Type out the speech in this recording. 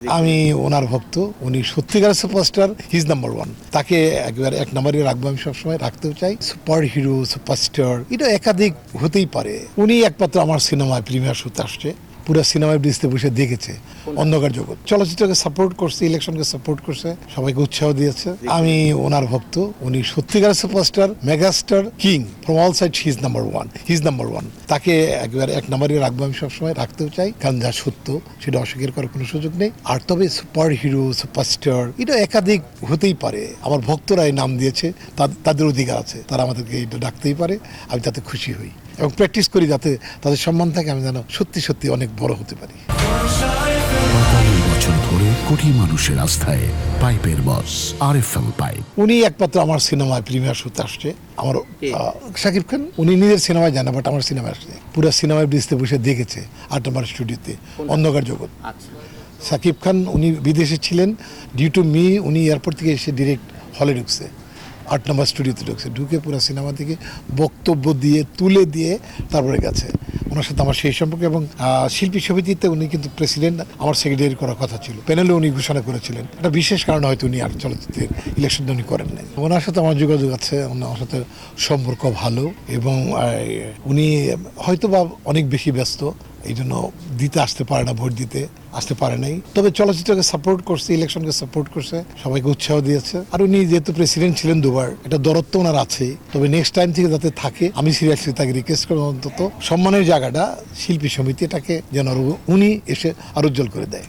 আমি ওনার ভক্ত, উনি সত্যিকার সুপারস্টার, হিজ নাম্বার ওয়ান। তাকে একবার এক নম্বরে রাখবো, আমি সবসময় রাখতেও চাই। সুপার হিরো, সুপারস্টার, এটা একাধিক হতেই পারে। উনি একমাত্র আমার সিনেমায় প্রিমিয়ার শুতে আসছে, পুরো সিনেমায় ব্রিজতে বসে দেখেছে অন্ধকার জগৎ। চলচ্চিত্রকে সাপোর্ট করছে, ইলেকশনকে সাপোর্ট করছে, সবাইকে উৎসাহ দিয়েছে। আমি ওনার ভক্ত, উনি সত্যিকার superstar, megastar, king from all side, his number one, his number one. তাকে একবার এক নম্বরে রাখবো, আমি সবসময় রাখতেও চাই, কারণ যা সত্য সেটা অস্বীকার করার কোনো সুযোগ নেই। আর তবে সুপার হিরো, সুপারস্টার, এটা একাধিক হতেই পারে। আমার ভক্তরা এই নাম দিয়েছে, তাদের অধিকার আছে, তারা আমাদেরকে এটা ডাকতেই পারে। আমি তাতে খুশি হই এবং প্র্যাকটিস করি যাতে তাদের সম্মান থাকে, আমি যেন সত্যি সত্যি অনেক বড় হতে পারি। ৪৫ বছর ধরে কোটি মানুষের আস্থায় পাইপের বস RFL পাইপ। উনি একমাত্র আমার সিনেমায় প্রিমিয়ার শুতে আসছে। আমার শাকিব খান, উনি নিজের সিনেমায় জানা, বাট আমার সিনেমায় আসছে, পুরো সিনেমায় ব্রিজতে বসে দেখেছে ৮ নম্বর স্টুডিওতে, অন্ধকার জগৎ। শাকিব খান উনি বিদেশে ছিলেন, ডিউ টু মি উনি এয়ারপোর্ট থেকে এসে ডিরেক্ট হলে ঢুকছে, ৮ নম্বর স্টুডিওতে ঢুকছে, ঢুকে পুরো সিনেমা থেকে বক্তব্য দিয়ে তুলে দিয়ে তারপরে গেছে। ওনার সাথে আমার সেই সম্পর্ক। এবং শিল্পী সমিতিতে উনি কিন্তু প্রেসিডেন্ট, আমার সেক্রেটারি করার কথা ছিল, প্যানেলে উনি ঘোষণা করেছিলেন। একটা বিশেষ কারণে হয়তো উনি আর চলচ্চিত্রের ইলেকশন উনি করেন নাই। ওনার সাথে আমার যোগাযোগ আছে, ওনার সাথে সম্পর্ক ভালো। এবং উনি হয়তো বা অনেক বেশি ব্যস্ত, এই জন্য দিতে আসতে পারে না, ভোট দিতে আসতে পারে নাই। তবে চলচ্চিত্রকে সাপোর্ট করছে, ইলেকশনকে সাপোর্ট করছে, সবাইকে উৎসাহ দিয়েছে। আর উনি যেহেতু প্রেসিডেন্ট ছিলেন দুবার, এটা দরত্ব ওনার আছে। তবে নেক্সট টাইম থেকে যাতে থাকে, আমি সিরিয়াসলি তাকে রিকোয়েস্ট করবো, অন্তত সম্মানের জায়গাটা শিল্পী সমিতি এটাকে যেন উনি এসে আর উজ্জ্বল করে দেয়।